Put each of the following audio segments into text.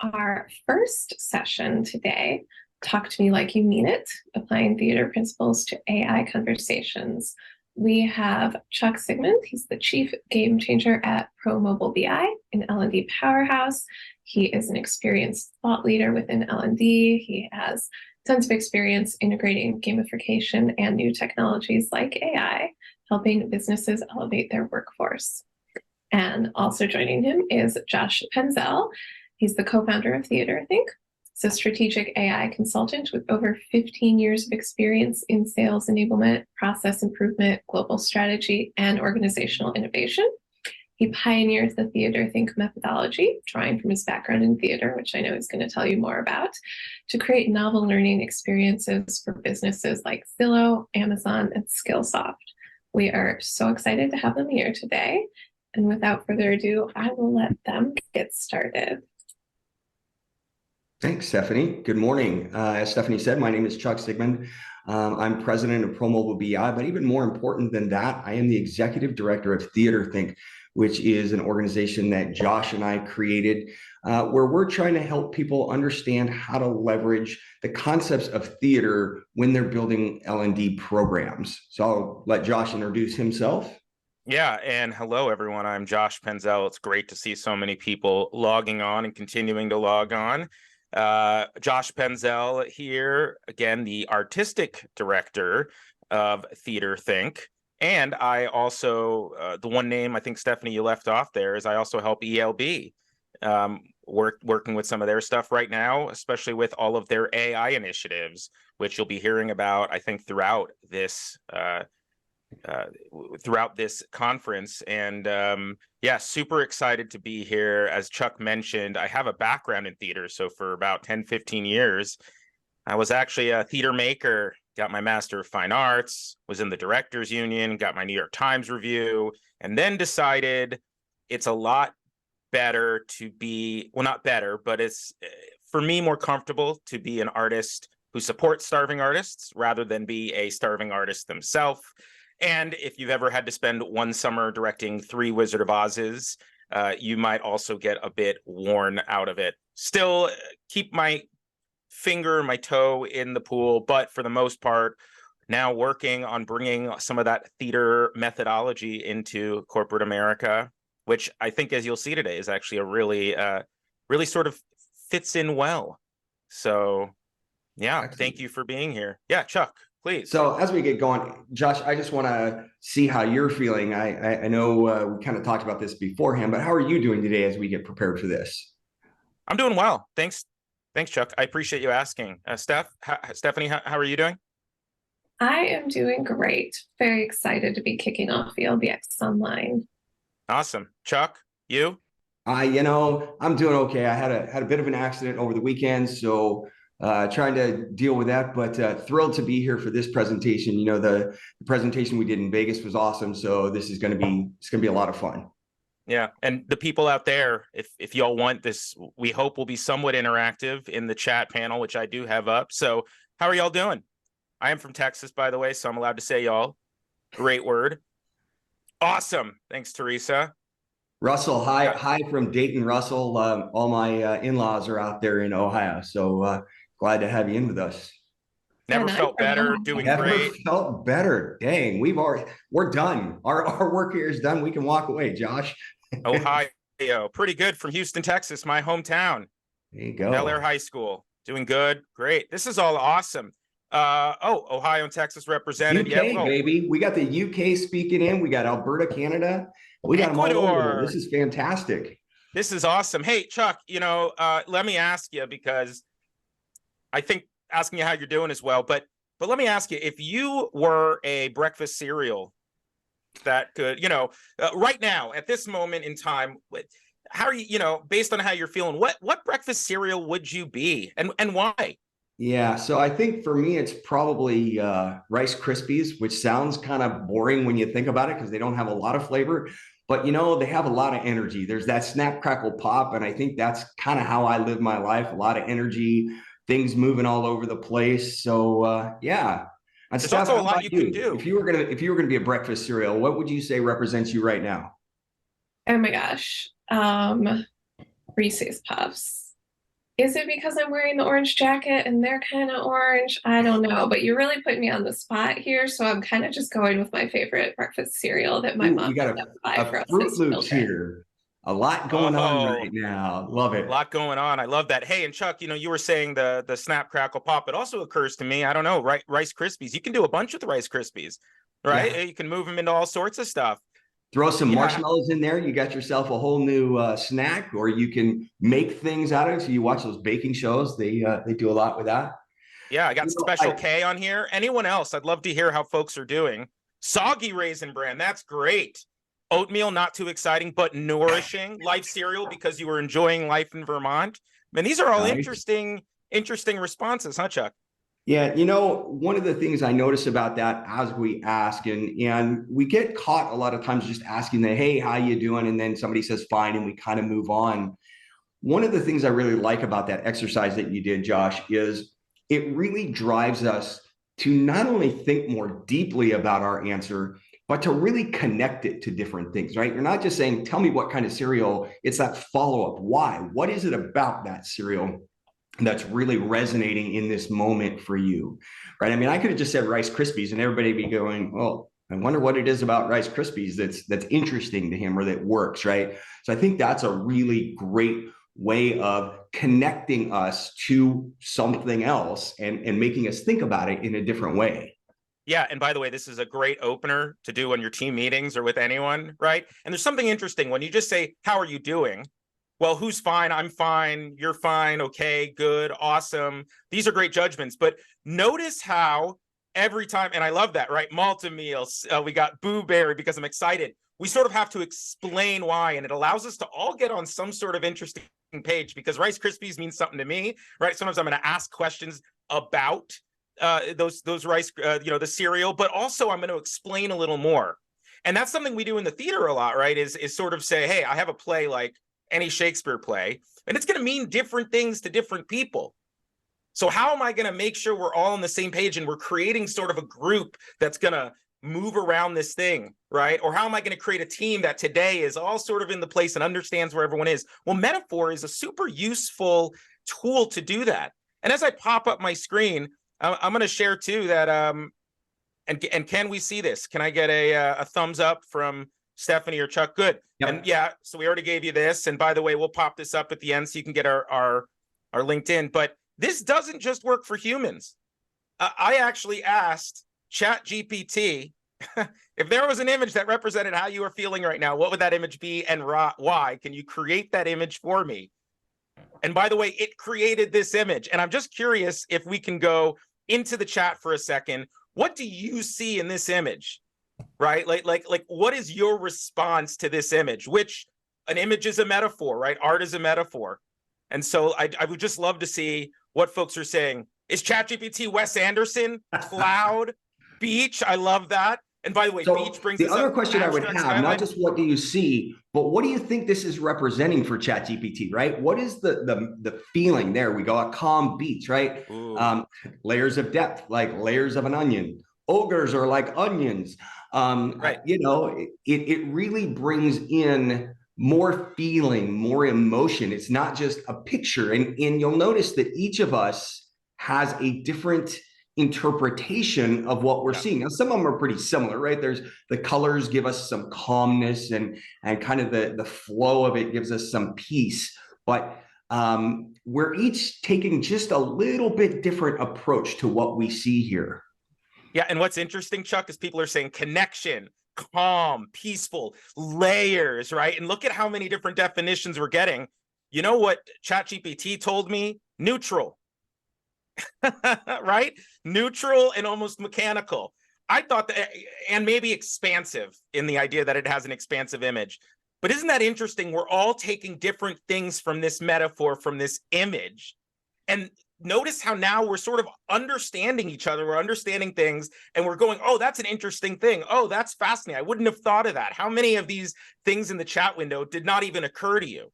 our first session today, Talk to Me Like You Mean It, Applying Theater Principles to AI Conversations. We have Chuck Sigmund. He's the Chief Gamechanger at ProMobile BI, an L&D powerhouse. He is an experienced thought leader within L&D. He has tons of experience integrating gamification and new technologies like AI, helping businesses elevate their workforce. And also joining him is Josh Penzel. He's the co-founder of TheaterThink. He's a strategic AI consultant with over 15 years of experience in sales enablement, process improvement, global strategy, and organizational innovation. He pioneered the TheaterThink methodology, drawing from his background in theater, which I know he's going to tell you more about, to create novel learning experiences for businesses like Zillow, Amazon, and Skillsoft. We are so excited to have them here today. And without further ado, I will let them get started. Thanks, Stephanie. Good morning. As Stephanie said, my name is Chuck Sigmund. I'm president of ProMobile BI, but even more important than that, I am the executive director of TheaterThink, which is an organization that Josh and I created, where we're trying to help people understand how to leverage the concepts of theater when they're building L&D programs. So I'll let Josh introduce himself. Yeah, and hello, everyone. I'm Josh Penzel. It's great to see so many people logging on and continuing to log on. Josh Penzel here, again, the artistic director of TheaterThink. And I also, the one name I think, Stephanie, you left off there is I also help ELB, working with some of their stuff right now, especially with all of their AI initiatives, which you'll be hearing about, I think, throughout this conference. And yeah, super excited to be here. As Chuck mentioned, I have a background in theater. So for about 10, 15 years, I was actually a theater maker, got my Master of Fine Arts, was in the Directors Union, got my New York Times review, and then decided it's a lot better to be, well, not better, but it's, for me, more comfortable to be an artist who supports starving artists rather than be a starving artist themselves. And if you've ever had to spend one summer directing 3 Wizard of Oz's, you might also get a bit worn out of it. Still keep my finger, my toe in the pool, but for the most part, now working on bringing some of that theater methodology into corporate America, which I think, as you'll see today, is actually a really sort of fits in well. So yeah, excellent. Thank you for being here. Yeah, Chuck. Please. So as we get going, Josh, I just want to see how you're feeling. I know we kind of talked about this beforehand, but how are you doing today as we get prepared for this? I'm doing well. Thanks, Chuck. I appreciate you asking. Stephanie, how are you doing? I am doing great. Very excited to be kicking off the LBX Online. Awesome. Chuck, you? I'm doing okay. I had a bit of an accident over the weekend, so trying to deal with that, but thrilled to be here for this presentation. You know, the presentation we did in Vegas was awesome, so this is going to be a lot of fun. Yeah, and the people out there, if y'all want this, we hope will be somewhat interactive in the chat panel, which I do have up. So how are y'all doing? I am from Texas, by the way, so I'm allowed to say y'all. Great word. Awesome. Thanks, Teresa. Russell, hi from Dayton, Russell. All my in-laws are out there in Ohio, so glad to have you in with us. Never felt better, doing Never great. Never felt better. Dang, we're done. Our work here is done. We can walk away, Josh. Ohio, pretty good from Houston, Texas, my hometown. There you go. Bel Air High School, doing good. Great. This is all awesome. Ohio and Texas represented. UK, baby. We got the UK speaking in. We got Alberta, Canada. We got them all over. This is fantastic. This is awesome. Hey, Chuck, let me ask you, because I think asking you how you're doing as well, but let me ask you, if you were a breakfast cereal that could, right now at this moment in time, how are you, based on how you're feeling, what breakfast cereal would you be, and why? Yeah, so I think for me, it's probably Rice Krispies, which sounds kind of boring when you think about it because they don't have a lot of flavor, but they have a lot of energy. There's that snap, crackle, pop, and I think that's kind of how I live my life. A lot of energy, things moving all over the place. So yeah. And there's also a lot you can do. If you were gonna be a breakfast cereal, what would you say represents you right now? Oh my gosh, Reese's Puffs. Is it because I'm wearing the orange jacket and they're kind of orange? I don't know, but you're really putting me on the spot here. So I'm kind of just going with my favorite breakfast cereal that my Ooh, mom we got used to buy for a us Fruit as Loops children. here. A lot going on Oh, right now. Love a it. lot going on. I love that. Hey, and Chuck, you were saying the snap, crackle, pop. It also occurs to me, I don't know, right? Rice Krispies. You can do a bunch with Rice Krispies, right? Yeah. You can move them into all sorts of stuff. Throw some Yeah, marshmallows in there. You got yourself a whole new snack, or you can make things out of it. So you watch those baking shows. They do a lot with that. yeah. I got You know, Special K on here. Anyone else? I'd love to hear how folks are doing. Soggy Raisin Bran. That's great. Oatmeal, not too exciting, but nourishing. Life cereal because you were enjoying life in Vermont. And these are all nice. interesting responses, huh, Chuck? Yeah, one of the things I notice about that as we ask, and we get caught a lot of times just asking the, hey, how you doing? And then somebody says fine, and we kind of move on. One of the things I really like about that exercise that you did, Josh, is it really drives us to not only think more deeply about our answer, but to really connect it to different things, right? You're not just saying, tell me what kind of cereal, it's that follow-up. Why? What is it about that cereal that's really resonating in this moment for you, right? I mean, I could have just said Rice Krispies and everybody be going, well, I wonder what it is about Rice Krispies that's interesting to him or that works, right? So I think that's a really great way of connecting us to something else and making us think about it in a different way. Yeah, and by the way, this is a great opener to do on your team meetings or with anyone, right? And there's something interesting when you just say, how are you doing? Well, who's fine? I'm fine. You're fine. Okay, good, awesome. These are great judgments. But notice how every time, and I love that, right? Malta meals, we got Boo Berry because I'm excited. We sort of have to explain why, and it allows us to all get on some sort of interesting page because Rice Krispies means something to me, right? Sometimes I'm going to ask questions about those rice, the cereal, but also I'm going to explain a little more. And that's something we do in the theater a lot, right? Is sort of say, hey, I have a play like any Shakespeare play, and it's going to mean different things to different people. So how am I going to make sure we're all on the same page and we're creating sort of a group that's going to move around this thing, right? Or how am I going to create a team that today is all sort of in the place and understands where everyone is? Well, metaphor is a super useful tool to do that. And as I pop up my screen, I'm going to share too that and can we see this? Can I get a thumbs up from Stephanie or Chuck? Good. Yep. And yeah, so we already gave you this. And by the way, we'll pop this up at the end so you can get our LinkedIn. But this doesn't just work for humans. I actually asked ChatGPT if there was an image that represented how you are feeling right now, what would that image be and why? Can you create that image for me? And by the way, it created this image. And I'm just curious if we can go into the chat for a second. What do you see in this image? Right? Like what is your response to this image? Which an image is a metaphor, right? Art is a metaphor. And so I would just love to see what folks are saying. Is ChatGPT Wes Anderson, cloud, beach? I love that. And by the way, So beach brings the us other up question I would abstract have, skyline. not just what do you see, but what do you think this is representing for ChatGPT, right? What is the feeling there? We go a calm beach, right? Layers of depth, like layers of an onion. Ogres are like onions. Right. It really brings in more feeling, more emotion. It's not just a picture. And you'll notice that each of us has a different interpretation of what we're seeing. Now, some of them are pretty similar, right? There's the colors give us some calmness and kind of the flow of it gives us some peace. But we're each taking just a little bit different approach to what we see here. Yeah, and what's interesting, Chuck, is people are saying connection, calm, peaceful, layers, right? And look at how many different definitions we're getting. You know what ChatGPT told me? Neutral. Right? Neutral and almost mechanical. I thought that, and maybe expansive in the idea that it has an expansive image. But isn't that interesting? We're all taking different things from this metaphor, from this image. And notice how now we're sort of understanding each other. We're understanding things and we're going, oh, that's an interesting thing. Oh, that's fascinating. I wouldn't have thought of that. How many of these things in the chat window did not even occur to you?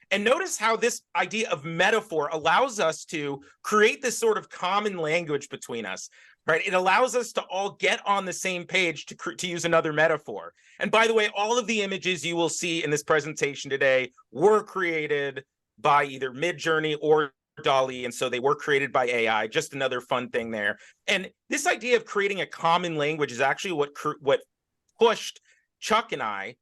And notice how this idea of metaphor allows us to create this sort of common language between us, right? It allows us to all get on the same page to use another metaphor. And by the way, all of the images you will see in this presentation today were created by either MidJourney or Dolly, and so they were created by AI. Just another fun thing there. And this idea of creating a common language is actually what pushed Chuck and I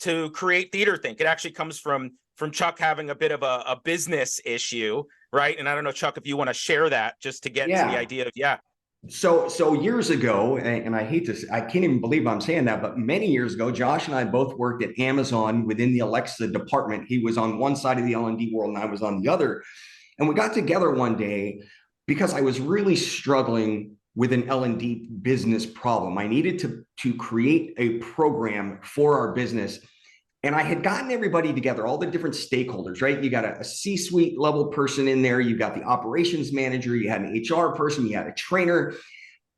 to create TheaterThink. It actually comes from Chuck having a bit of a business issue, right? And I don't know, Chuck, if you want to share that just to get to the idea of, So years ago, and I hate to, I can't even believe I'm saying that, but many years ago, Josh and I both worked at Amazon within the Alexa department. He was on one side of the L&D world and I was on the other. And we got together one day because I was really struggling with an L&D business problem. I needed to create a program for our business. And I had gotten everybody together, all the different stakeholders, right? You got a C-suite level person in there. You got the operations manager. You had an HR person. You had a trainer.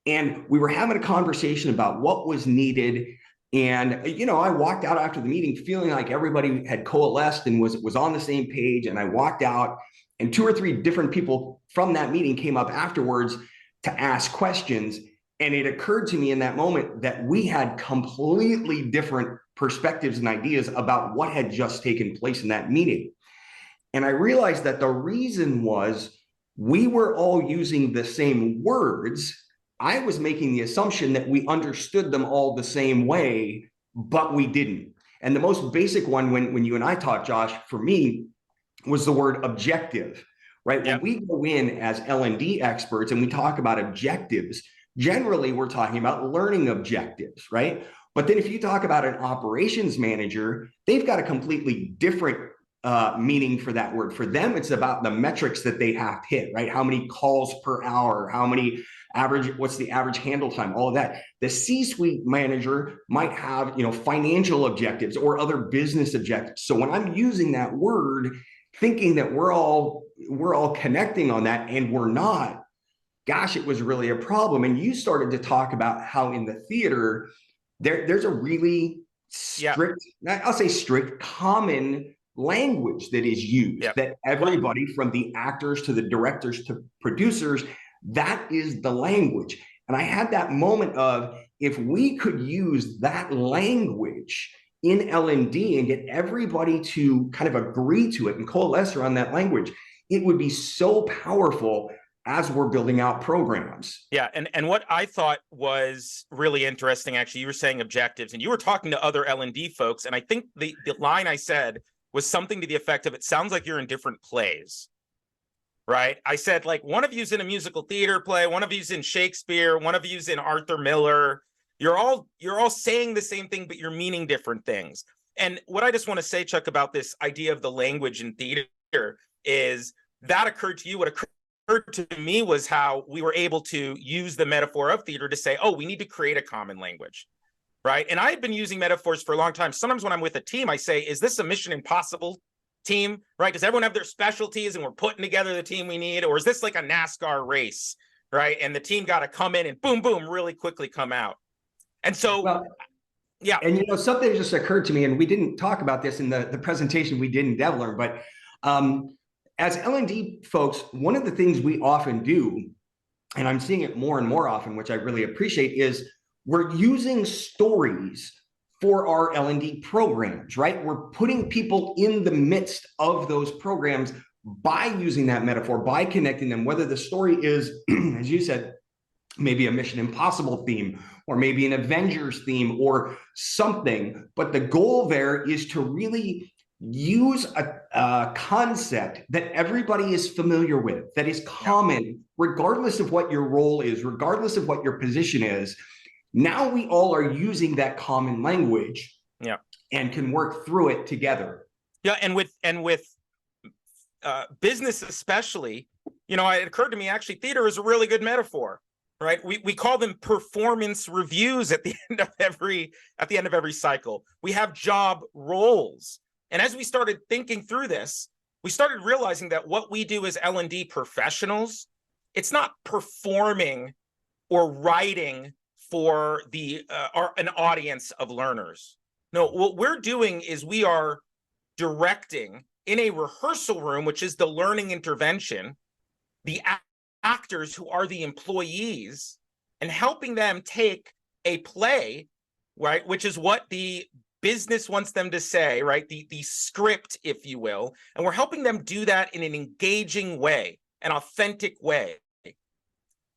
And we were having a conversation about what was needed. And, you know, I walked out after the meeting feeling like everybody had coalesced and was on the same page. And I walked out and 2 or 3 different people from that meeting came up afterwards to ask questions. And it occurred to me in that moment that we had completely different perspectives and ideas about what had just taken place in that meeting. And I realized that the reason was we were all using the same words. I was making the assumption that we understood them all the same way, but we didn't. And the most basic one when you and I talked, Josh, for me, was the word objective, right? Yep. When we go in as L&D experts and we talk about objectives, generally we're talking about learning objectives, right? But then if you talk about an operations manager, they've got a completely different meaning for that word. For them, it's about the metrics that they have to hit, right? How many calls per hour, how many average, what's the average handle time, all of that. The C-suite manager might have, you know, financial objectives or other business objectives. So when I'm using that word, thinking that we're all connecting on that and we're not, gosh, it was really a problem. And you started to talk about how in the theater, there's a really strict, I'll say strict, common language that is used, that everybody from the actors to the directors to producers, that is the language. And I had that moment of, if we could use that language in L&D and get everybody to kind of agree to it and coalesce around that language, it would be so powerful as we're building out programs. Yeah, and what I thought was really interesting, actually, you were saying objectives, and you were talking to other L&D folks, and I think the line I said was something to the effect of, it sounds like you're in different plays, right? I said, like, one of you's in a musical theater play, one of you's in Shakespeare, one of you's in Arthur Miller. You're all saying the same thing, but you're meaning different things. And what I just want to say, Chuck, about this idea of the language in theater is that occurred to you. What occurred to me was how we were able to use the metaphor of theater to say, oh, we need to create a common language, right? And I had been using metaphors for a long time. Sometimes when I'm with a team, I say, is this a Mission Impossible team, right? Does everyone have their specialties and we're putting together the team we need? Or is this like a NASCAR race, right? And the team got to come in and boom, boom, really quickly come out. And so, yeah. And, you know, something just occurred to me, and we didn't talk about this in the presentation we did in DevLearn, but as L&D folks, one of the things we often do, and I'm seeing it more and more often, which I really appreciate, is we're using stories for our L&D programs, right? We're putting people in the midst of those programs by using that metaphor, by connecting them, whether the story is, as you said, maybe a Mission Impossible theme, or maybe an Avengers theme or something. But the goal there is to really use a concept that everybody is familiar with, that is common, regardless of what your role is, regardless of what your position is. Now we all are using that common language, and can work through it together. Yeah, and with business especially, you know, it occurred to me, actually, theater is a really good metaphor, right? We call them performance reviews at the end of every cycle. We have job roles. And as we started thinking through this, we started realizing that what we do as L&D professionals, it's not performing or writing for an audience of learners. No, what we're doing is we are directing in a rehearsal room, which is the learning intervention, the actors who are the employees, and helping them take a play, right, which is what the business wants them to say, right? The script, if you will. And we're helping them do that in an engaging way. an authentic way.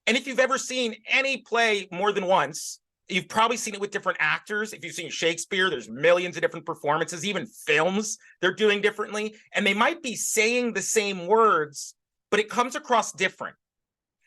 And if you've ever seen any play more than once, you've probably seen it with different actors. If you've seen Shakespeare, there's millions of different performances, even films they're doing differently. And they might be saying the same words, but it comes across different.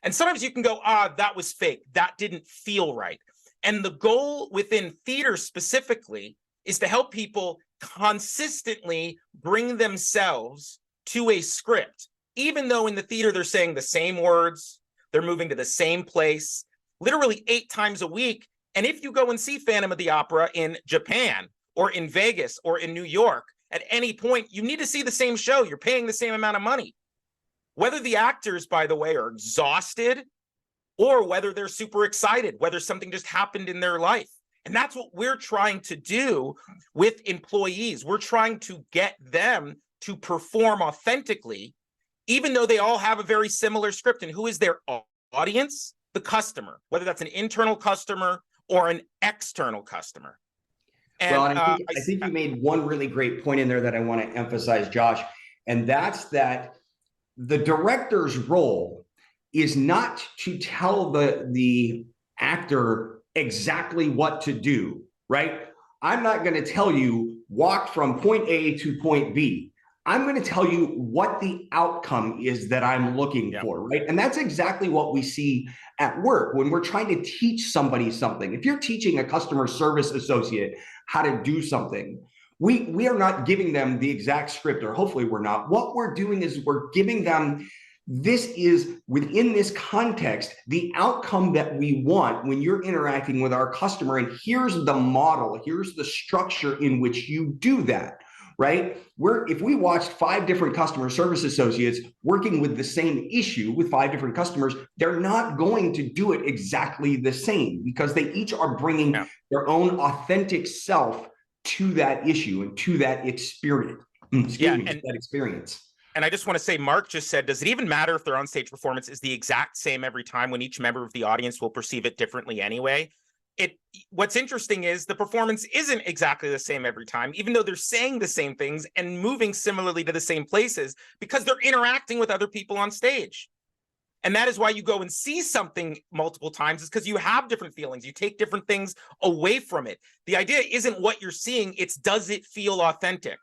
And sometimes you can go, that was fake. That didn't feel right. And the goal within theater specifically is to help people consistently bring themselves to a script, even though in the theater they're saying the same words, they're moving to the same place, literally 8 times a week. And if you go and see Phantom of the Opera in Japan or in Vegas or in New York, at any point, you need to see the same show. You're paying the same amount of money. Whether the actors, by the way, are exhausted or whether they're super excited, whether something just happened in their life. And that's what we're trying to do with employees. We're trying to get them to perform authentically, even though they all have a very similar script. And who is their audience? The customer, whether that's an internal customer or an external customer. And, well, and I think you made one really great point in there that I want to emphasize, Josh, and that's that the director's role is not to tell the actor exactly what to do, right? I'm not going to tell you walk from point A to point B. I'm going to tell you what the outcome is that I'm looking for, right? And that's exactly what we see at work when we're trying to teach somebody something. If you're teaching a customer service associate how to do something, we are not giving them the exact script, or hopefully we're not. What we're doing is we're giving them, this is within this context, the outcome that we want when you're interacting with our customer. And here's the model, here's the structure in which you do that. Right? If we watched 5 different customer service associates working with the same issue with 5 different customers, they're not going to do it exactly the same because they each are bringing their own authentic self to that issue and to that experience. That experience. And I just want to say, Mark just said, does it even matter if their on-stage performance is the exact same every time when each member of the audience will perceive it differently anyway? What's interesting is the performance isn't exactly the same every time, even though they're saying the same things and moving similarly to the same places, because they're interacting with other people on stage. And that is why you go and see something multiple times, is because you have different feelings. You take different things away from it. The idea isn't what you're seeing, it's does it feel authentic?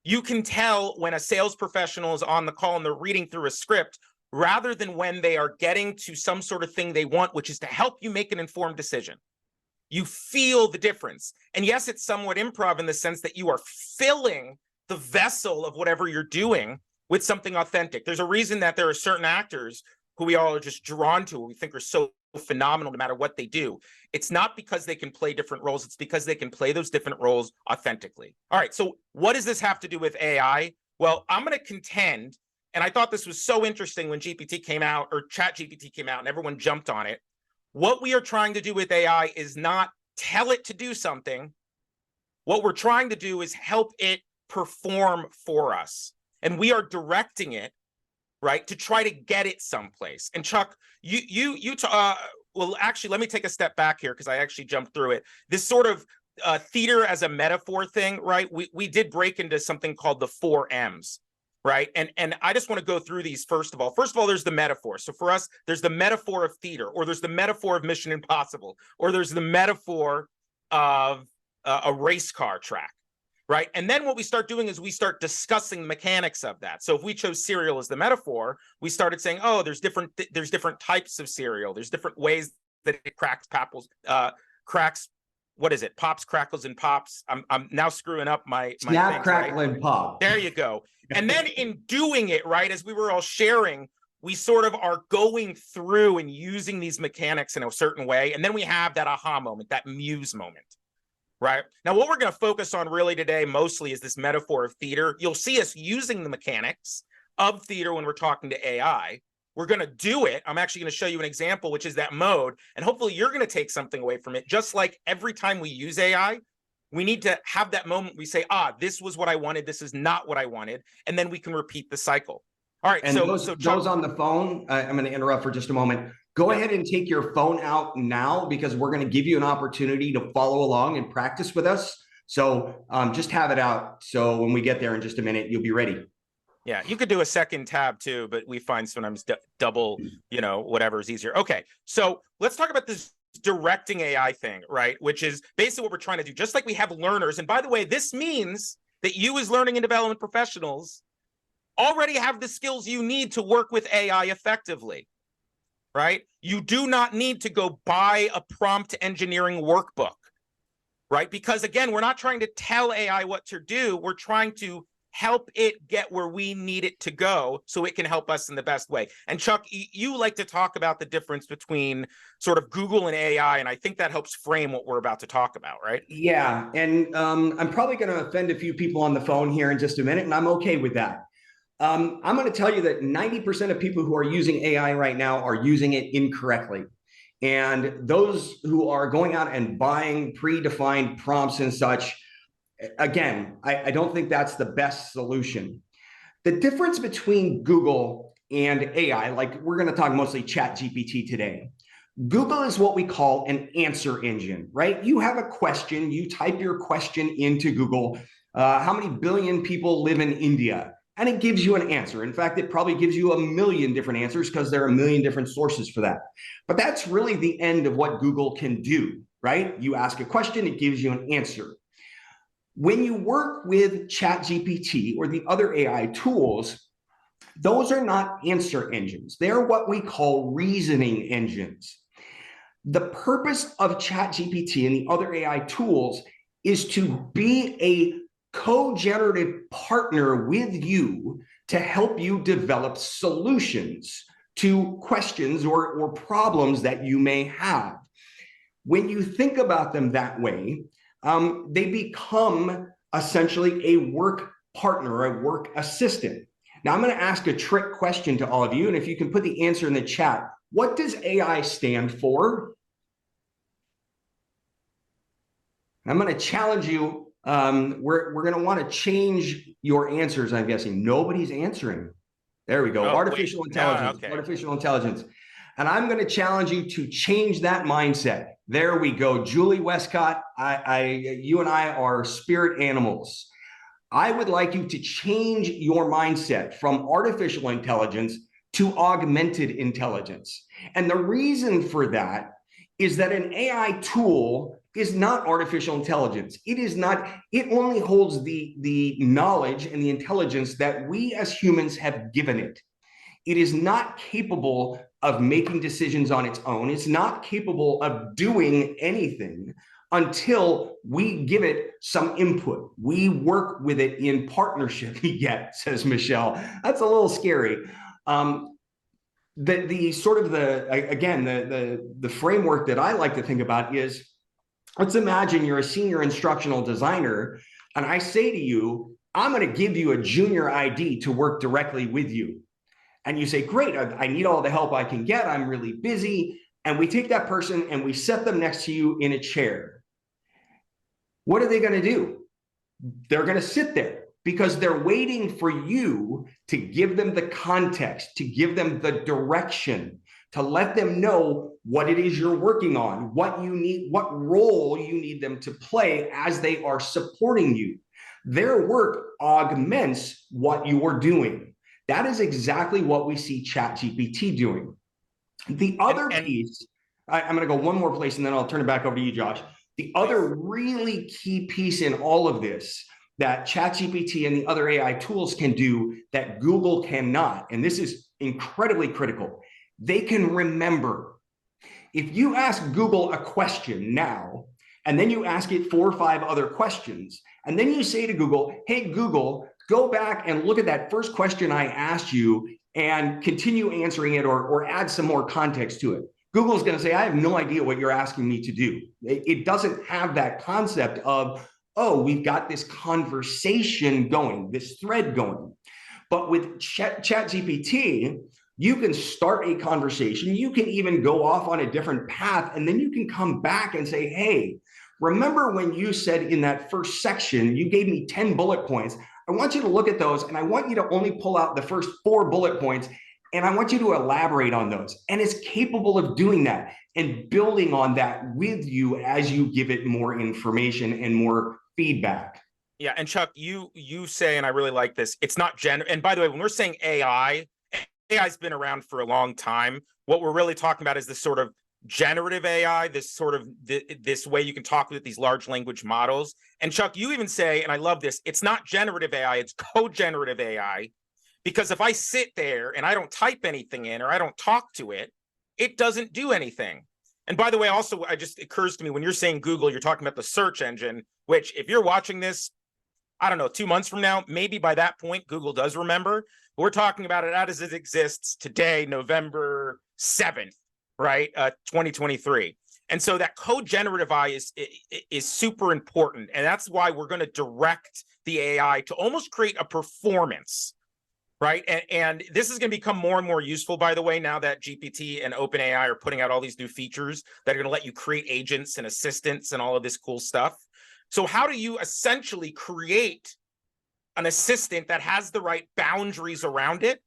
You can tell when a sales professional is on the call and they're reading through a script, rather than when they are getting to some sort of thing they want, which is to help you make an informed decision. You feel the difference. And yes, it's somewhat improv in the sense that you are filling the vessel of whatever you're doing with something authentic. There's a reason that there are certain actors who we all are just drawn to, we think are so phenomenal no matter what they do. It's not because they can play different roles, it's because they can play those different roles authentically. All right, so what does this have to do with AI? Well, I'm going to contend, and I thought this was so interesting when GPT came out, or ChatGPT came out, and everyone jumped on it. What we are trying to do with AI is not tell it to do something. What we're trying to do is help it perform for us. And we are directing it, right, to try to get it someplace. And Chuck, well, actually, let me take a step back here because I actually jumped through it. This sort of theater as a metaphor thing, right? We did break into something called the 4 M's. Right. And I just want to go through these first of all. First of all, there's the metaphor. So for us, there's the metaphor of theater, or there's the metaphor of Mission Impossible, or there's the metaphor of a race car track. Right. And then what we start doing is we start discussing the mechanics of that. So if we chose cereal as the metaphor, we started saying, oh, there's different types of cereal. There's different ways that it cracks cracks. What is it? Pops, crackles, and pops. I'm now screwing up my snap, things, crackle, right? and pop. There you go. And then in doing it, right, as we were all sharing, we sort of are going through and using these mechanics in a certain way. And then we have that aha moment, that muse moment, right? Now, what we're going to focus on really today mostly is this metaphor of theater. You'll see us using the mechanics of theater when we're talking to AI. We're going to do it. I'm actually going to show you an example, which is that mode. And hopefully you're going to take something away from it. Just like every time we use AI, we need to have that moment we say, this was what I wanted. This is not what I wanted. And then we can repeat the cycle. All right. And so those on the phone, I'm going to interrupt for just a moment. Go ahead and take your phone out now, because we're going to give you an opportunity to follow along and practice with us. So just have it out. So when we get there in just a minute, you'll be ready. Yeah, you could do a second tab too, but we find sometimes double, whatever is easier. Okay, so let's talk about this directing AI thing, right? Which is basically what we're trying to do. Just like we have learners, and by the way, this means that you as learning and development professionals already have the skills you need to work with AI effectively, right? You do not need to go buy a prompt engineering workbook, right? Because again, we're not trying to tell AI what to do. We're trying to help it get where we need it to go so it can help us in the best way. And Chuck, you like to talk about the difference between sort of Google and AI, and I think that helps frame what we're about to talk about, right? Yeah, and I'm probably going to offend a few people on the phone here in just a minute, and I'm okay with that. I'm going to tell you that 90% of people who are using AI right now are using it incorrectly. And those who are going out and buying predefined prompts and such, again, I don't think that's the best solution. The difference between Google and AI, like we're going to talk mostly ChatGPT today. Google is what we call an answer engine, right? You have a question, you type your question into Google. How many billion people live in India? And it gives you an answer. In fact, it probably gives you a million different answers because there are a million different sources for that. But that's really the end of what Google can do, right? You ask a question, it gives you an answer. When you work with ChatGPT or the other AI tools, those are not answer engines. They're what we call reasoning engines. The purpose of ChatGPT and the other AI tools is to be a co-generative partner with you to help you develop solutions to questions or problems that you may have. When you think about them that way, they become essentially a work partner, a work assistant. Now, I'm going to ask a trick question to all of you, and if you can put the answer in the chat, what does AI stand for? I'm going to challenge you. We're going to want to change your answers, I'm guessing. Nobody's answering. There we go. Artificial intelligence. No, okay. Artificial intelligence. And I'm going to challenge you to change that mindset. There we go. Julie Westcott, you and I are spirit animals. I would like you to change your mindset from artificial intelligence to augmented intelligence. And the reason for that is that an AI tool is not artificial intelligence. It only holds the knowledge and the intelligence that we as humans have given it. It is not capable of making decisions on its own. It's not capable of doing anything until we give it some input. We work with it in partnership, yet, says Michelle. That's a little scary. The framework that I like to think about is, let's imagine you're a senior instructional designer, and I say to you, I'm going to give you a junior ID to work directly with you. And you say, great, I need all the help I can get. I'm really busy. And we take that person and we set them next to you in a chair. What are they going to do? They're going to sit there because they're waiting for you to give them the context, to give them the direction, to let them know what it is you're working on, what you need, what role you need them to play as they are supporting you. Their work augments what you're doing. That is exactly what we see ChatGPT doing. The other piece, I'm going to go one more place and then I'll turn it back over to you, Josh. The other really key piece in all of this that ChatGPT and the other AI tools can do that Google cannot, and this is incredibly critical, they can remember. If you ask Google a question now, and then you ask it 4 or 5 other questions, and then you say to Google, hey, Google, go back and look at that first question I asked you and continue answering it or add some more context to it. Google's going to say, I have no idea what you're asking me to do. It doesn't have that concept of, oh, we've got this conversation going, this thread going. But with ChatGPT, you can start a conversation. You can even go off on a different path, and then you can come back and say, hey, remember when you said in that first section, you gave me 10 bullet points. I want you to look at those, and I want you to only pull out the first 4 bullet points, and I want you to elaborate on those. And it's capable of doing that and building on that with you as you give it more information and more feedback. Yeah, and Chuck, you say, and I really like this, it's not and by the way, when we're saying AI's been around for a long time. What we're really talking about is this sort of generative AI, this sort of this way you can talk with these large language models. And Chuck, you even say, and I love this, it's not generative AI, it's co-generative AI. Because if I sit there and I don't type anything in or I don't talk to it, it doesn't do anything. And by the way, also, it just occurs to me when you're saying Google, you're talking about the search engine, which if you're watching this, I don't know, 2 months from now, maybe by that point, Google does remember. But we're talking about it as it exists today, November 7th, right? 2023. And so that co-generative AI is super important. And that's why we're going to direct the AI to almost create a performance, right? And this is going to become more and more useful, by the way, now that GPT and OpenAI are putting out all these new features that are going to let you create agents and assistants and all of this cool stuff. So how do you essentially create an assistant that has the right boundaries around it,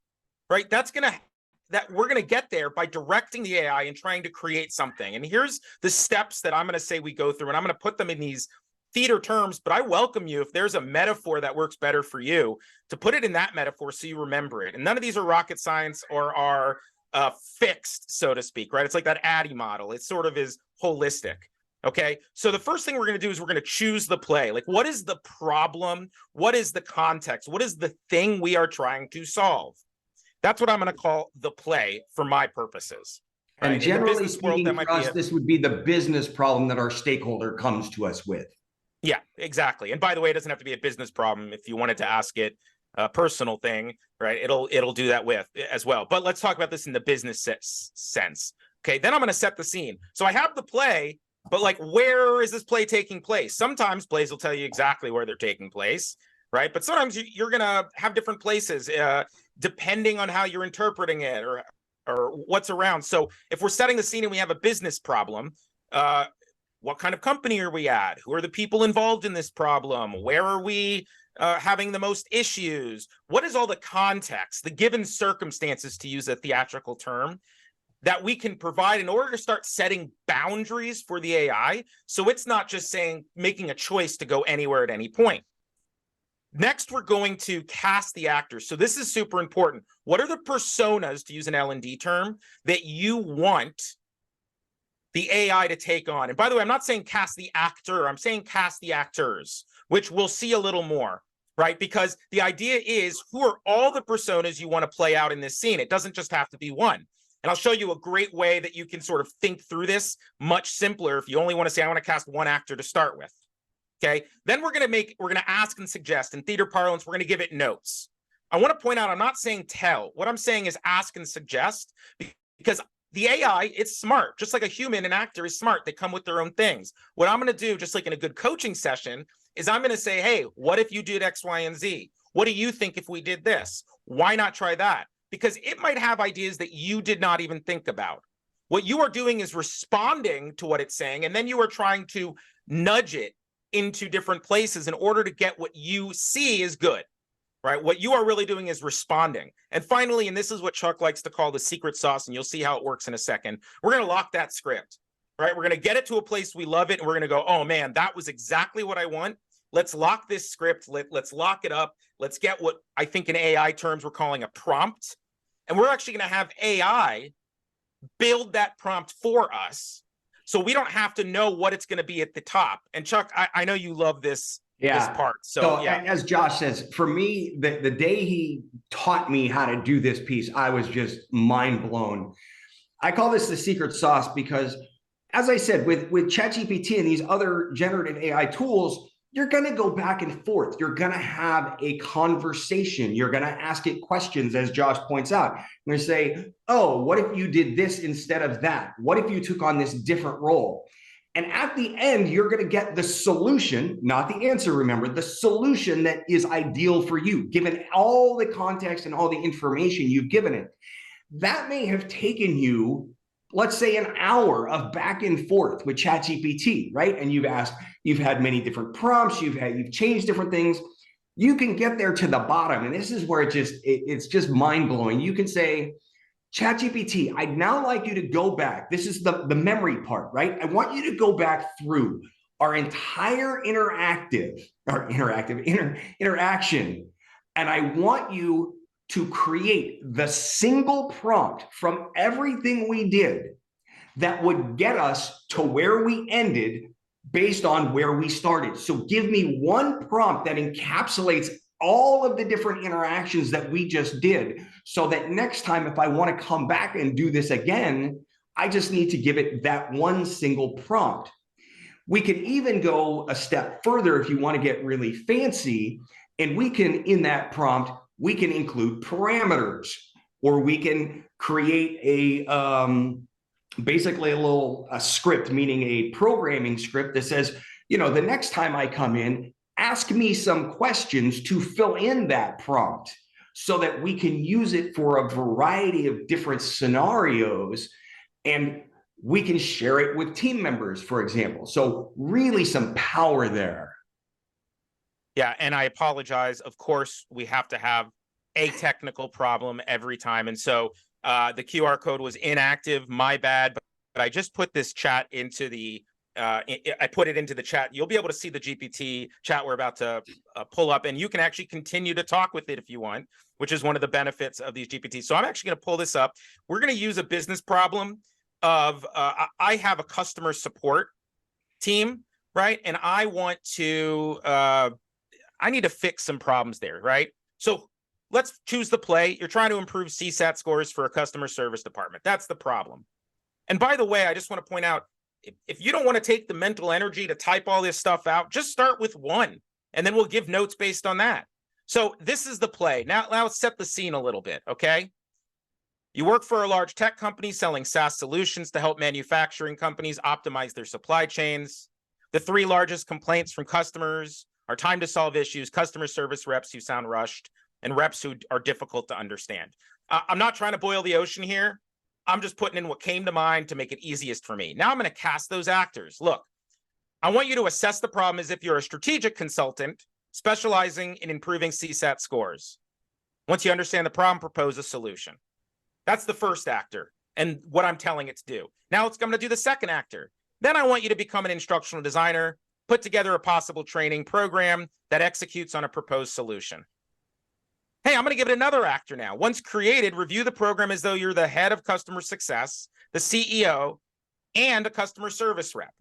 right? We're going to get there by directing the AI and trying to create something. And here's the steps that I'm going to say we go through, and I'm going to put them in these theater terms, but I welcome you, if there's a metaphor that works better for you, to put it in that metaphor so you remember it. And none of these are rocket science or are fixed, so to speak, right? It's like that ADDIE model. It sort of is holistic. Okay, so the first thing we're going to do is we're going to choose the play. Like, what is the problem? What is the context? What is the thing we are trying to solve? That's what I'm going to call the play for my purposes. Right? And generally speaking, world, for us, this would be the business problem that our stakeholder comes to us with. Yeah, exactly. And by the way, it doesn't have to be a business problem. If you wanted to ask it a personal thing, right, it'll do that with as well. But let's talk about this in the business sense. Okay, then I'm going to set the scene. So I have the play, but like, where is this play taking place? Sometimes plays will tell you exactly where they're taking place, right? But sometimes you're going to have different places depending on how you're interpreting it or what's around. So if we're setting the scene and we have a business problem, what kind of company are we at? Who are the people involved in this problem? Where are we having the most issues? What is all the context, the given circumstances, to use a theatrical term, that we can provide in order to start setting boundaries for the AI, so it's not just making a choice to go anywhere at any point. Next, we're going to cast the actors. So this is super important. What are the personas, to use an L&D term, that you want the AI to take on? And by the way, I'm not saying cast the actor, I'm saying cast the actors, which we'll see a little more, right? Because the idea is, who are all the personas you want to play out in this scene? It doesn't just have to be one. And I'll show you a great way that you can sort of think through this much simpler if you only want to say, I want to cast one actor to start with. Okay, then we're going to ask and suggest. In theater parlance, we're going to give it notes. I want to point out, I'm not saying tell. What I'm saying is ask and suggest, because the AI, it's smart. Just like a human, an actor is smart. They come with their own things. What I'm going to do, just like in a good coaching session, is I'm going to say, hey, what if you did X, Y, and Z? What do you think if we did this? Why not try that? Because it might have ideas that you did not even think about. What you are doing is responding to what it's saying, and then you are trying to nudge it into different places in order to get what you see is good, right? What you are really doing is responding. And finally, and this is what Chuck likes to call the secret sauce, and you'll see how it works in a second, we're going to lock that script, right? We're going to get it to a place we love it, and we're going to go, oh man, that was exactly what I want. Let's lock this script. Let's lock it up. Let's get what I think in AI terms we're calling a prompt. And we're actually going to have AI build that prompt for us, so we don't have to know what it's going to be at the top. And Chuck, I know you love this part. So yeah. As Josh says, for me, the day he taught me how to do this piece, I was just mind blown. I call this the secret sauce because, as I said, with ChatGPT and these other generative AI tools, you're going to go back and forth. You're going to have a conversation. You're going to ask it questions, as Josh points out. You're going to say, oh, what if you did this instead of that? What if you took on this different role? And at the end, you're going to get the solution, not the answer, remember, the solution that is ideal for you, given all the context and all the information you've given it. That may have taken you, let's say, an hour of back and forth with ChatGPT, right? And you've had many different prompts, you've changed different things. You can get there to the bottom. And this is where it's just mind blowing. You can say, ChatGPT, I'd now like you to go back. This is the memory part, right? I want you to go back through our entire interaction, and I want you to create the single prompt from everything we did that would get us to where we ended based on where we started. So give me one prompt that encapsulates all of the different interactions that we just did, so that next time, if I want to come back and do this again, I just need to give it that one single prompt. We can even go a step further if you want to get really fancy, and we can, in that prompt, we can include parameters, or we can create a basically a script, meaning a programming script that says, you know, the next time I come in, ask me some questions to fill in that prompt, so that we can use it for a variety of different scenarios, and we can share it with team members, for example. So really some power there. Yeah, and I apologize. Of course, we have to have a technical problem every time. And so the QR code was inactive, my bad, but I just put this chat into the, I put it into the chat. You'll be able to see the GPT chat we're about to pull up, and you can actually continue to talk with it if you want, which is one of the benefits of these GPTs. So I'm actually going to pull this up. We're going to use a business problem of, I have a customer support team, right? And I want to, I need to fix some problems there, right? So let's choose the play. You're trying to improve CSAT scores for a customer service department. That's the problem. And by the way, I just want to point out, if you don't want to take the mental energy to type all this stuff out, just start with one, and then we'll give notes based on that. So this is the play. Now let's set the scene a little bit, okay? You work for a large tech company selling SaaS solutions to help manufacturing companies optimize their supply chains. The three largest complaints from customers are time to solve issues, customer service reps who sound rushed, and reps who are difficult to understand. I'm not trying to boil the ocean here. I'm just putting in what came to mind to make it easiest for me. Now I'm going to cast those actors. Look, I want you to assess the problem as if you're a strategic consultant specializing in improving CSAT scores. Once you understand the problem, propose a solution. That's the first actor and what I'm telling it to do. Now it's going to do the second actor. Then I want you to become an instructional designer, put together a possible training program that executes on a proposed solution. Hey, I'm going to give it another actor now. Once created, review the program as though you're the head of customer success, the CEO, and a customer service rep.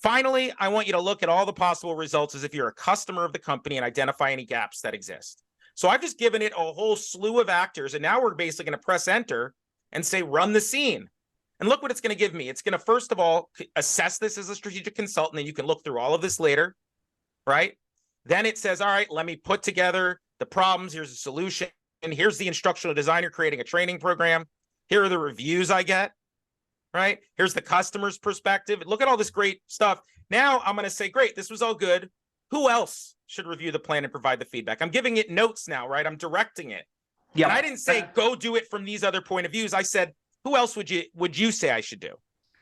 Finally, I want you to look at all the possible results as if you're a customer of the company and identify any gaps that exist. So I've just given it a whole slew of actors, and now we're basically going to press enter and say, run the scene. And look what it's going to give me. It's going to, first of all, assess this as a strategic consultant, and you can look through all of this later, right? Then it says, all right, let me put together the problems. Here's a solution. And here's the instructional designer creating a training program. Here are the reviews I get, right? Here's the customer's perspective. Look at all this great stuff. Now I'm going to say, great, this was all good. Who else should review the plan and provide the feedback? I'm giving it notes now, right? I'm directing it. Yeah. And I didn't say, go do it from these other point of views. I said, who else would you say I should do?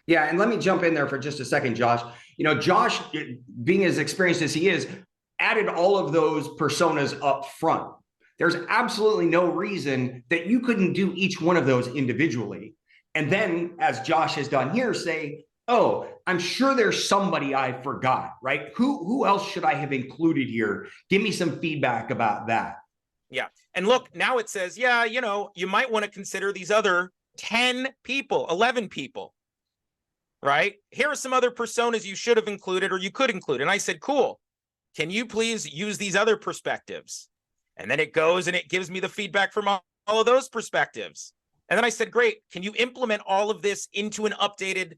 Yeah, and let me jump in there for just a second, Josh. You know, Josh, being as experienced as he is, added all of those personas up front. There's absolutely no reason that you couldn't do each one of those individually. And then, as Josh has done here, say, oh, I'm sure there's somebody I forgot, right? Who else should I have included here? Give me some feedback about that. Yeah. And look, now it says, yeah, you know, you might want to consider these other 10 people, 11 people, right? Here are some other personas you should have included or you could include. And I said, cool. Can you please use these other perspectives? And then it goes and it gives me the feedback from all of those perspectives. And then I said, great, can you implement all of this into an updated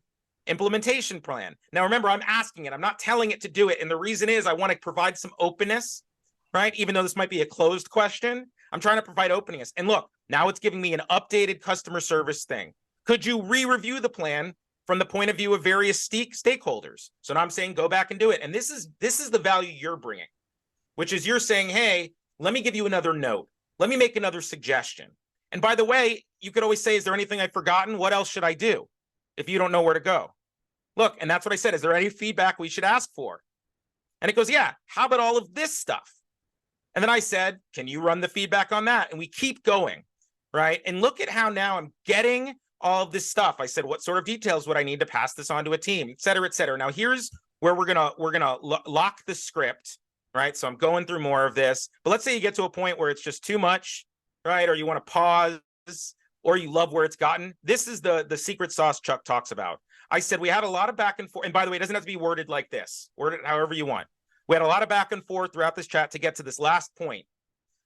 implementation plan? Now, remember, I'm asking it. I'm not telling it to do it. And the reason is I want to provide some openness, right? Even though this might be a closed question, I'm trying to provide openness. And look, now it's giving me an updated customer service thing. Could you re-review the plan from the point of view of various stakeholders? So now I'm saying, go back and do it. And this is the value you're bringing, which is you're saying, hey, let me give you another note. Let me make another suggestion. And by the way, you could always say, is there anything I've forgotten? What else should I do if you don't know where to go? Look, and that's what I said. Is there any feedback we should ask for? And it goes, yeah, how about all of this stuff? And then I said, can you run the feedback on that? And we keep going, right? And look at how now I'm getting all of this stuff. I said, what sort of details would I need to pass this on to a team, et cetera, et cetera. Now, here's where we're gonna lock the script, right? So I'm going through more of this, but let's say you get to a point where it's just too much, right? Or you want to pause, or you love where it's gotten. This is the secret sauce Chuck talks about. I said we had a lot of back and forth, and by the way, it doesn't have to be worded like this. Word it however you want. We had a lot of back and forth throughout this chat to get to this last point.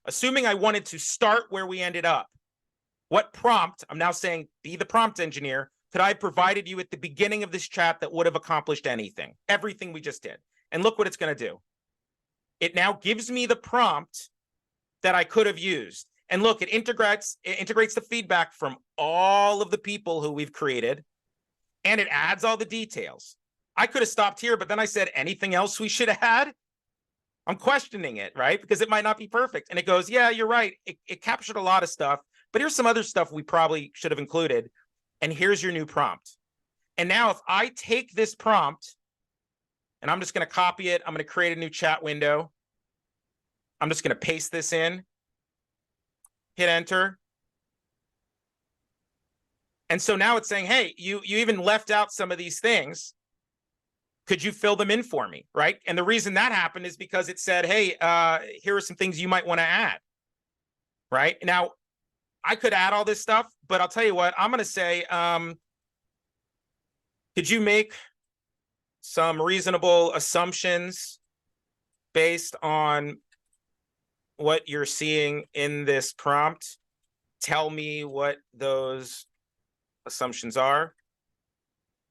Assuming I wanted to start where we ended up, what prompt, I'm now saying be the prompt engineer, could I have provided you at the beginning of this chat that would have accomplished anything? Everything we just did. And look what it's going to do. It now gives me the prompt that I could have used. And look, it integrates the feedback from all of the people who we've created, and it adds all the details. I could have stopped here, but then I said, anything else we should have had? I'm questioning it, right? Because it might not be perfect. And it goes, yeah, you're right. It captured a lot of stuff, but here's some other stuff we probably should have included. And here's your new prompt. And now if I take this prompt and I'm just going to copy it, I'm going to create a new chat window. I'm just going to paste this in, hit enter. And so now it's saying, hey, you even left out some of these things. Could you fill them in for me, right? And the reason that happened is because it said, hey, here are some things you might want to add, right? Now, I could add all this stuff, but I'll tell you what, I'm going to say, could you make some reasonable assumptions based on what you're seeing in this prompt? Tell me what those assumptions are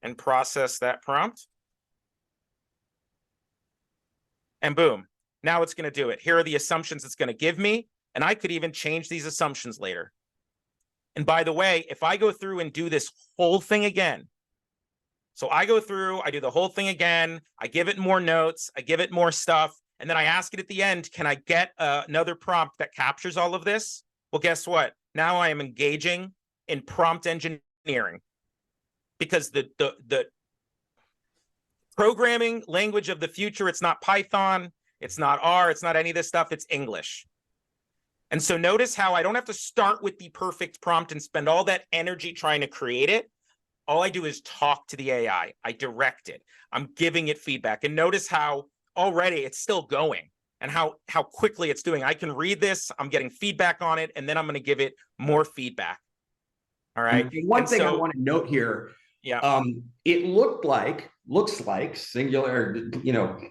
and process that prompt. And boom, now it's going to do it. Here are the assumptions it's going to give me. And I could even change these assumptions later. And by the way, if I go through and do this whole thing again, so I go through, I do the whole thing again, I give it more notes, I give it more stuff, and then I ask it at the end, can I get another prompt that captures all of this? Well, guess what? Now I am engaging in prompt engineering, because the programming language of the future, it's not Python, it's not R, it's not any of this stuff, it's English. And so notice how I don't have to start with the perfect prompt and spend all that energy trying to create it. All I do is talk to the AI. I direct it. I'm giving it feedback. And notice how already it's still going and how quickly it's doing. I can read this, I'm getting feedback on it, and then I'm going to give it more feedback. All right. And one thing I want to note here, yeah, it looks like singular,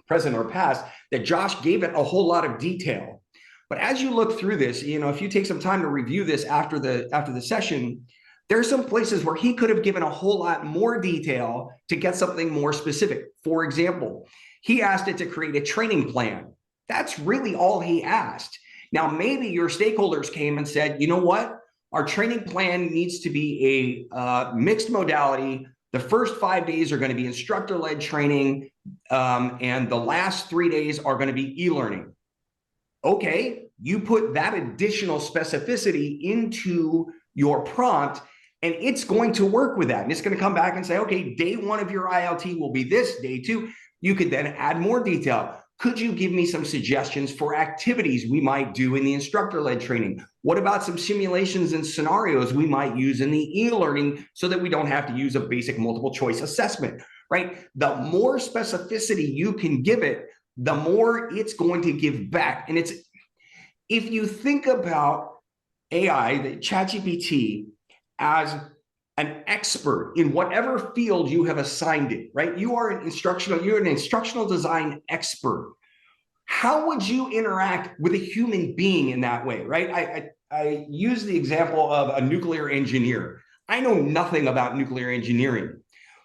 present or past, that Josh gave it a whole lot of detail. But as you look through this, if you take some time to review this after the session, there's some places where he could have given a whole lot more detail to get something more specific. For example, he asked it to create a training plan. That's really all he asked. Now, maybe your stakeholders came and said, you know what? Our training plan needs to be a mixed modality. The first 5 days are going to be instructor-led training, and the last 3 days are going to be e-learning. Okay, you put that additional specificity into your prompt, and it's going to work with that. And it's going to come back and say, okay, day 1 of your ILT will be this, day 2. You could then add more detail. Could you give me some suggestions for activities we might do in the instructor-led training? What about some simulations and scenarios we might use in the e-learning so that we don't have to use a basic multiple choice assessment, right? The more specificity you can give it, the more it's going to give back. And if you think about AI, the ChatGPT, as an expert in whatever field you have assigned it, right? You're an instructional design expert. How would you interact with a human being in that way, right? I use the example of a nuclear engineer. I know nothing about nuclear engineering,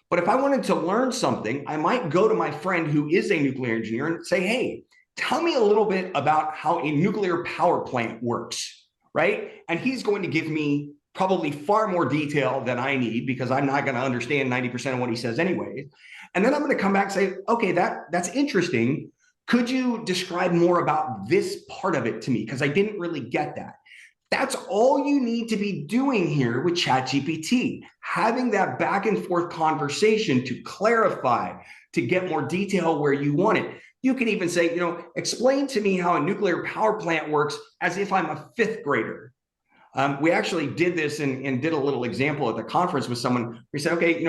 but if I wanted to learn something, I might go to my friend who is a nuclear engineer and say, hey, tell me a little bit about how a nuclear power plant works, right? And he's going to give me probably far more detail than I need, because I'm not going to understand 90% of what he says anyway. And then I'm going to come back and say, okay, that's interesting. Could you describe more about this part of it to me? Because I didn't really get that. That's all you need to be doing here with ChatGPT, having that back and forth conversation to clarify, to get more detail where you want it. You can even say, explain to me how a nuclear power plant works as if I'm a 5th grader. We actually did this and did a little example at the conference with someone. We said, okay,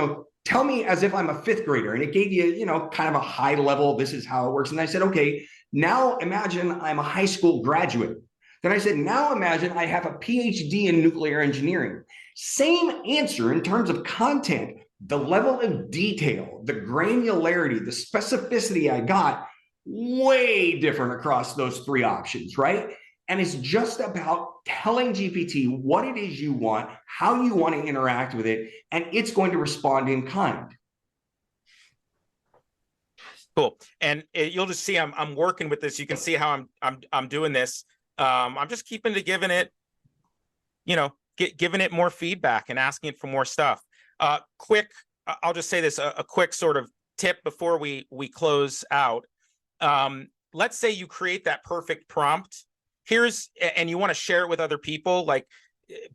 tell me as if I'm a fifth grader. And it gave you, you know, kind of a high level, this is how it works. And I said, okay, now imagine I'm a high school graduate. Then I said, now imagine I have a PhD in nuclear engineering. Same answer in terms of content, the level of detail, the granularity, the specificity I got, way different across those three options, right? And it's just about telling GPT what it is you want, how you want to interact with it, and it's going to respond in kind. Cool. And you'll just see I'm working with this. You can see how I'm doing this. I'm just giving it, you know, giving it more feedback and asking it for more stuff. Quick, I'll just say this, a quick sort of tip before we close out. Let's say you create that perfect prompt. And you want to share it with other people, like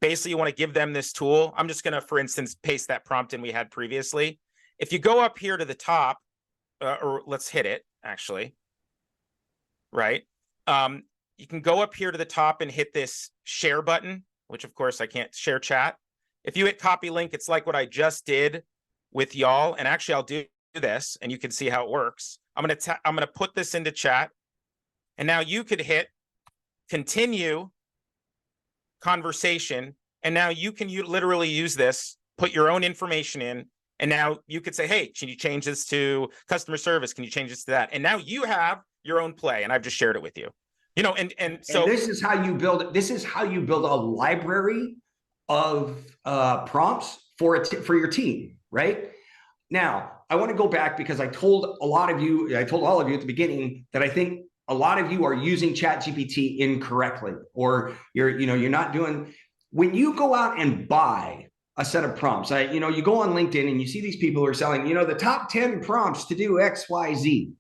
basically you want to give them this tool. I'm just going to, for instance, paste that prompt in we had previously. If you go up here to the top, or let's hit it actually, right? You can go up here to the top and hit this share button, which of course I can't share chat. If you hit copy link, it's like what I just did with y'all. And actually I'll do this and you can see how it works. I'm going to put this into chat, and now you could hit continue conversation, and now you can literally use this, put your own information in, and now you could say, hey, can you change this to customer service? Can you change this to that? And now you have your own play, and I've just shared it with you. You know, and so this is how you build a library of prompts for your team, right? Now, I want to go back because I told all of you at the beginning that I think a lot of you are using ChatGPT incorrectly, or you're not doing. When you go out and buy a set of prompts, you go on LinkedIn and you see these people who are selling, the top 10 prompts to do X, Y, Z.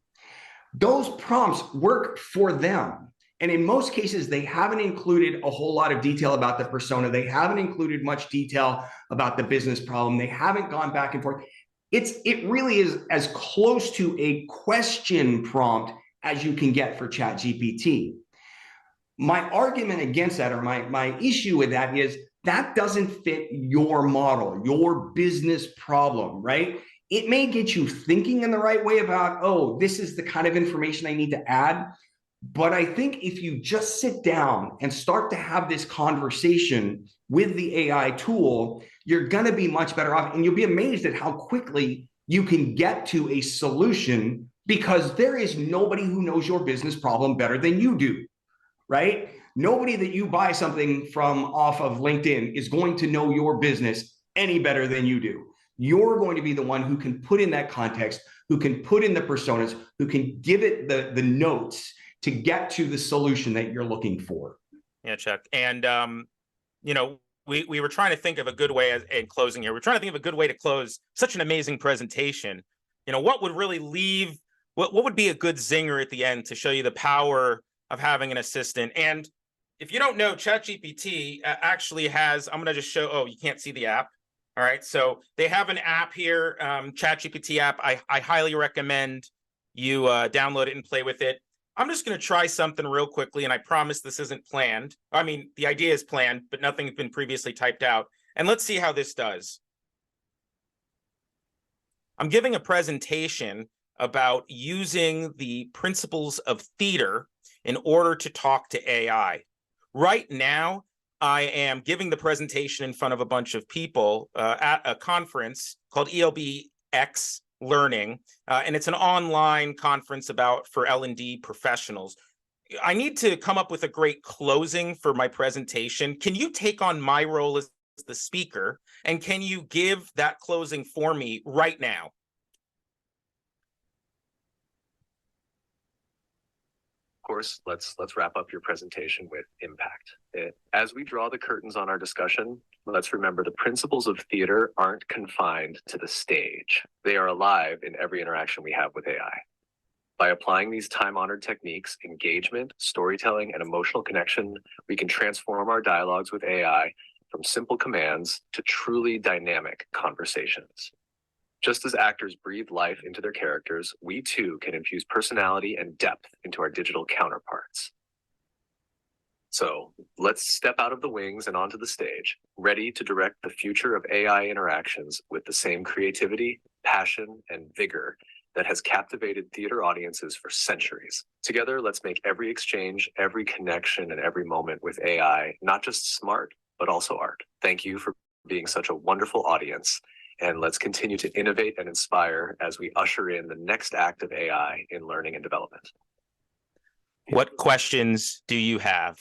Those prompts work for them. And in most cases, they haven't included a whole lot of detail about the persona. They haven't included much detail about the business problem. They haven't gone back and forth. It really is as close to a question prompt as you can get for ChatGPT. My argument against that, or my issue with that, is that doesn't fit your model, your business problem, right? It may get you thinking in the right way about, oh, this is the kind of information I need to add. But I think if you just sit down and start to have this conversation with the AI tool, you're going to be much better off. And you'll be amazed at how quickly you can get to a solution, because there is nobody who knows your business problem better than you do, right? Nobody that you buy something from off of LinkedIn is going to know your business any better than you do. You're going to be the one who can put in that context, who can put in the personas, who can give it the notes to get to the solution that you're looking for. Yeah, Chuck. And, we were trying to think of a good way in closing here. We're trying to think of a good way to close such an amazing presentation. What would really leave, what would be a good zinger at the end to show you the power of having an assistant? And if you don't know, ChatGPT actually has, I'm going to just show, oh, you can't see the app. All right. So they have an app here, ChatGPT app. I highly recommend you download it and play with it. I'm just going to try something real quickly, and I promise this isn't planned. I mean, the idea is planned, but nothing has been previously typed out. And let's see how this does. I'm giving a presentation about using the principles of theater in order to talk to AI. Right now, I am giving the presentation in front of a bunch of people at a conference called ELBX Learning, and it's an online conference for L&D professionals. I need to come up with a great closing for my presentation. Can you take on my role as the speaker, and can you give that closing for me right now? Of course, let's wrap up your presentation with impact. As we draw the curtains on our discussion, let's remember the principles of theater aren't confined to the stage. They are alive in every interaction we have with AI. By applying these time-honored techniques, engagement, storytelling, and emotional connection, we can transform our dialogues with AI from simple commands to truly dynamic conversations. Just as actors breathe life into their characters, we too can infuse personality and depth into our digital counterparts. So So let's step out of the wings and onto the stage, ready to direct the future of AI interactions with the same creativity, passion, and vigor that has captivated theater audiences for centuries. Together, let's make every exchange, every connection, and every moment with AI not just smart, but also art. Thank you for being such a wonderful audience, and let's continue to innovate and inspire as we usher in the next act of AI in learning and development. What questions do you have?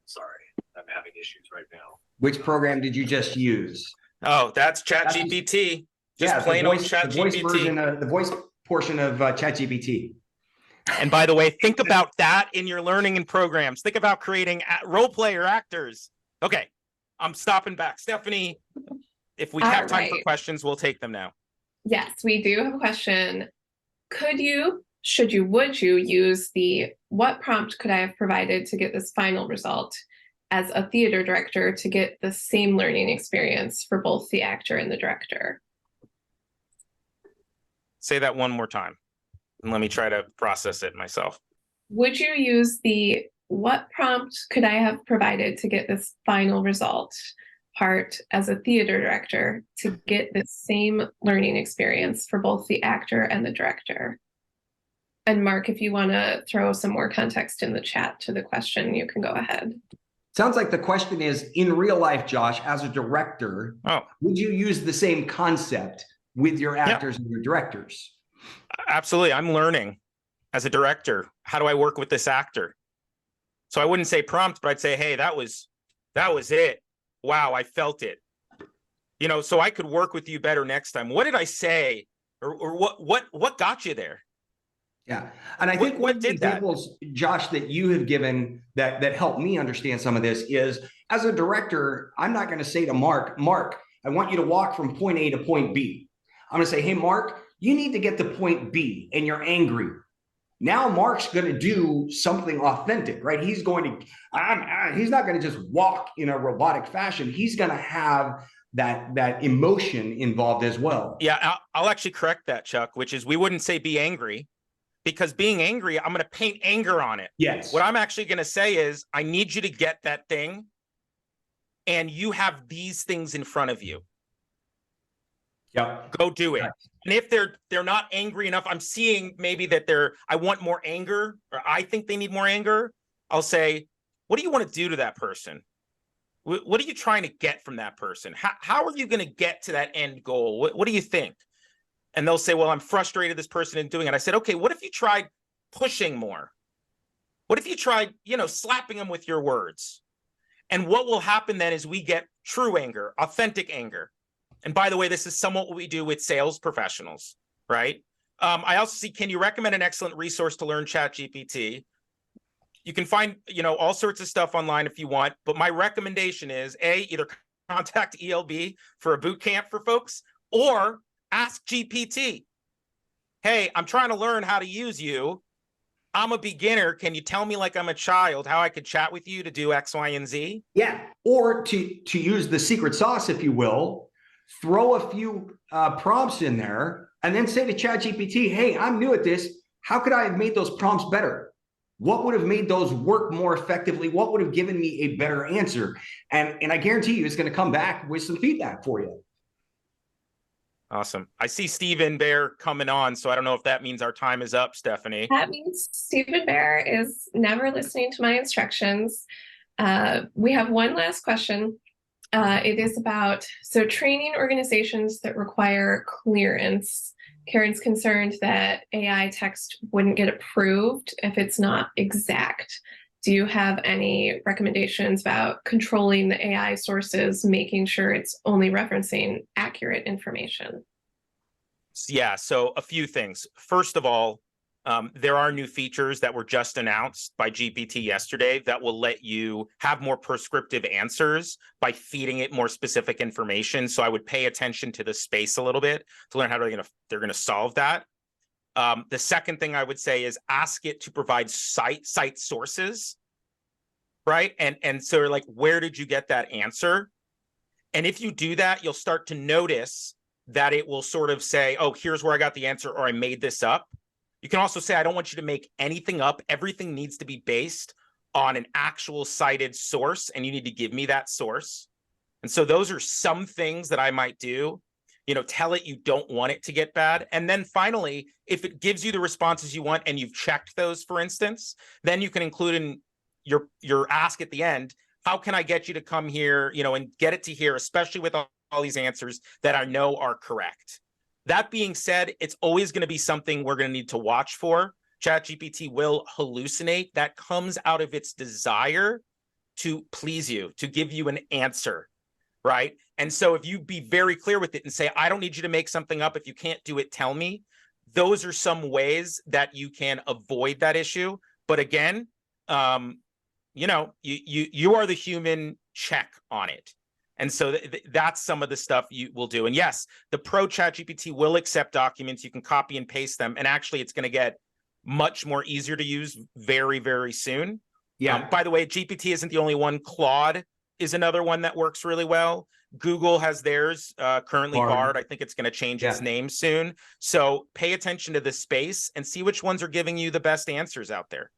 Sorry, I'm having issues right now. Which program did you just use? Oh, that's ChatGPT. Just plain old ChatGPT. The voice portion of ChatGPT. And by the way, think about that in your learning and programs. Think about creating role player actors. Okay, I'm stopping back. Stephanie, if we have time for questions, we'll take them now. Yes, we do have a question. Could you, should you, would you use the what prompt could I have provided to get this final result as a theater director to get the same learning experience for both the actor and the director? Say that one more time, and let me try to process it myself. Would you use the what prompt could I have provided to get this final result part as a theater director to get the same learning experience for both the actor and the director? And Mark, if you want to throw some more context in the chat to the question, you can go ahead. Sounds like the question is, in real life, Josh, as a director, would you use the same concept with your actors and your directors? Absolutely. I'm learning as a director. How do I work with this actor? So I wouldn't say prompt, but I'd say, hey, that was it. Wow, I felt it. You know, so I could work with you better next time. What did I say? Or what got you there? Yeah. And I think one of the examples, Josh, that you have given that helped me understand some of this is, as a director, I'm not going to say to Mark, I want you to walk from point A to point B. I'm going to say, hey, Mark, you need to get to point B, and you're angry. Now Mark's going to do something authentic, right? He's going to, he's not going to just walk in a robotic fashion. He's going to have that emotion involved as well. Yeah, I'll actually correct that, Chuck, which is we wouldn't say be angry, because being angry, I'm going to paint anger on it. Yes. What I'm actually going to say is, I need you to get that thing, and you have these things in front of you. Yep. Go do it. Right. And if they're not angry enough, I'm seeing maybe that I want more anger, or I think they need more anger. I'll say, what do you want to do to that person? What are you trying to get from that person? How are you going to get to that end goal? What do you think? And they'll say, well, I'm frustrated this person isn't doing it. I said, okay, what if you tried pushing more? What if you tried, slapping them with your words? And what will happen then is we get true anger, authentic anger. And by the way, this is somewhat what we do with sales professionals, right? I also see, can you recommend an excellent resource to learn ChatGPT? You can find, all sorts of stuff online if you want, but my recommendation is either contact ELB for a boot camp for folks, or ask GPT. Hey, I'm trying to learn how to use you. I'm a beginner. Can you tell me, like I'm a child, how I could chat with you to do X, Y, and Z? Yeah, or to use the secret sauce, if you will, throw a few prompts in there and then say to ChatGPT, hey, I'm new at this. How could I have made those prompts better? What would have made those work more effectively? What would have given me a better answer? And I guarantee you it's going to come back with some feedback for you. Awesome. I see Stephen Bear coming on, so I don't know if that means our time is up, Stephanie. That means Stephen Bear is never listening to my instructions. We have one last question. It is about, training organizations that require clearance. Karen's concerned that AI text wouldn't get approved if it's not exact. Do you have any recommendations about controlling the AI sources, making sure it's only referencing accurate information? Yeah, so a few things. First of all, there are new features that were just announced by GPT yesterday that will let you have more prescriptive answers by feeding it more specific information. So I would pay attention to the space a little bit to learn how they're going to solve that. The second thing I would say is ask it to provide site sources, right? And so like, where did you get that answer? And if you do that, you'll start to notice that it will sort of say, oh, here's where I got the answer, or I made this up. You can also say, I don't want you to make anything up. Everything needs to be based on an actual cited source, and you need to give me that source. And so those are some things that I might do. Tell it you don't want it to get bad. And then finally, if it gives you the responses you want and you've checked those, for instance, then you can include in your ask at the end, how can I get you to come here, and get it to here, especially with all these answers that I know are correct. That being said, it's always going to be something we're going to need to watch for. ChatGPT will hallucinate. That comes out of its desire to please you, to give you an answer, right? And so if you be very clear with it and say, I don't need you to make something up. If you can't do it, tell me. Those are some ways that you can avoid that issue. But again, you are the human check on it. And so that's some of the stuff you will do. And yes, the Pro ChatGPT will accept documents. You can copy and paste them. And actually, it's going to get much more easier to use very, very soon. Yeah. By the way, GPT isn't the only one. Claude is another one that works really well. Google has theirs, currently Bard. I think it's going to change its name soon. So pay attention to the space and see which ones are giving you the best answers out there.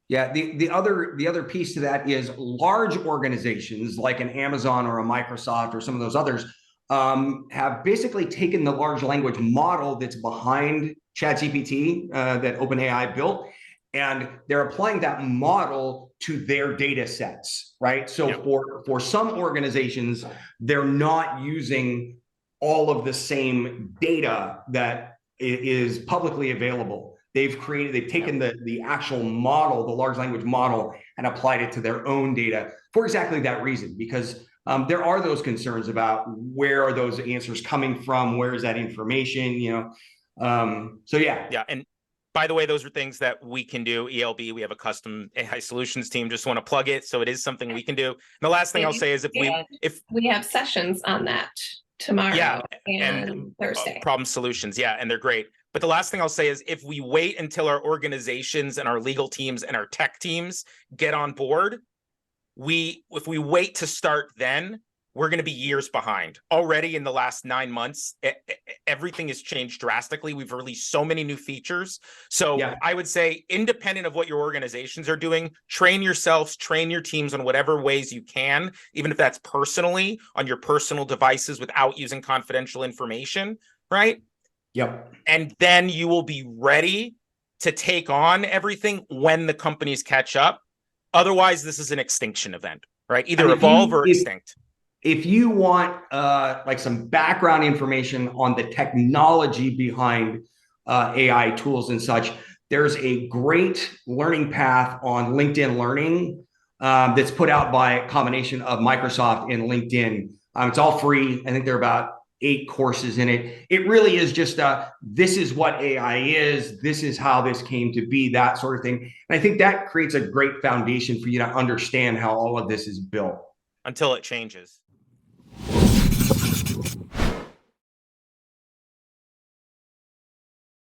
Yeah, the other piece to that is large organizations like an Amazon or a Microsoft or some of those others have basically taken the large language model that's behind ChatGPT that OpenAI built, and they're applying that model to their data sets, right? So for some organizations, they're not using all of the same data that is publicly available. They've taken the actual model, the large language model, and applied it to their own data for exactly that reason, because there are those concerns about where are those answers coming from, where is that information, so yeah. Yeah, and by the way, those are things that we can do. ELB, we have a custom AI solutions team. Just want to plug it, so it is something we can do. And the last thing I'll say is if we have sessions on that tomorrow and Thursday. Problem solutions, and they're great. But the last thing I'll say is if we wait until our organizations and our legal teams and our tech teams get on board, if we wait to start then, we're going to be years behind. Already in the last 9 months, everything has changed drastically. We've released so many new features. So I would say, independent of what your organizations are doing, train yourselves, train your teams on whatever ways you can, even if that's personally on your personal devices without using confidential information, right? Yep. And then you will be ready to take on everything when the companies catch up. Otherwise, this is an extinction event, right? Either evolve or extinct. If you want like some background information on the technology behind AI tools and such, there's a great learning path on LinkedIn Learning that's put out by a combination of Microsoft and LinkedIn. It's all free. I think there are about 8 courses in it. It really is just this is what AI is. This is how this came to be, that sort of thing. And I think that creates a great foundation for you to understand how all of this is built. Until it changes.